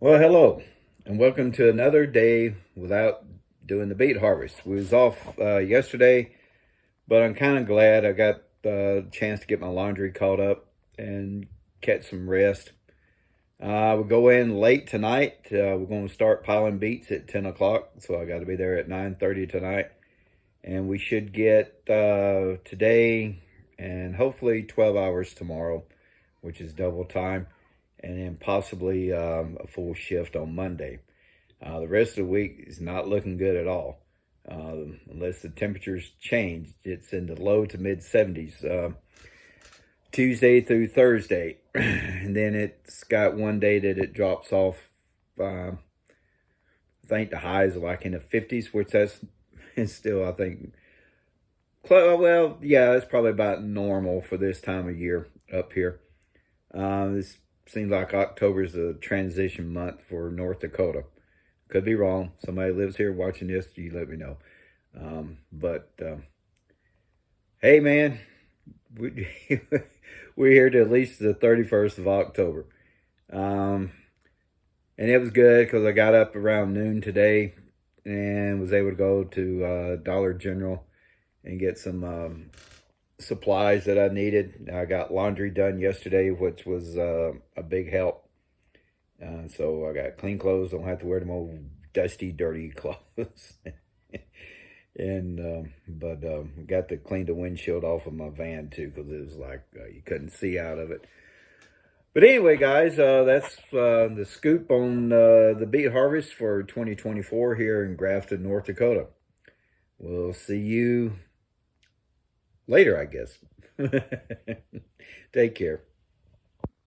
Well, hello, and welcome to another day without doing the beet harvest. We was off yesterday, but I'm kind of glad I got the chance to get my laundry caught up and catch some rest. We'll go in late tonight. We're going to start piling beets at 10 o'clock, so I got to be there at 9:30 tonight. And we should get today and hopefully 12 hours tomorrow, which is double time, and then possibly a full shift on Monday. The rest of the week is not looking good at all, unless the temperatures change. It's in the low to mid 70s Tuesday through Thursday, and then it's got one day that it drops off. I think the highs are like in the 50s, which that's is still, I think, well, yeah, it's probably about normal for this time of year up here. This seems like October is a transition month for North Dakota. Could be wrong. Somebody lives here watching this, you let me know. But hey, man, we, we're here to at least the 31st of October. And it was good because I got up around noon today and was able to go to Dollar General and get some supplies that I needed. I got laundry done yesterday, which was a big help. So I got clean clothes. Don't have to wear them old dusty, dirty clothes. And but got to clean the windshield off of my van too, because it was like you couldn't see out of it. But anyway, guys, that's the scoop on the beet harvest for 2024 here in Grafton, North Dakota. We'll see you later, I guess. Take care.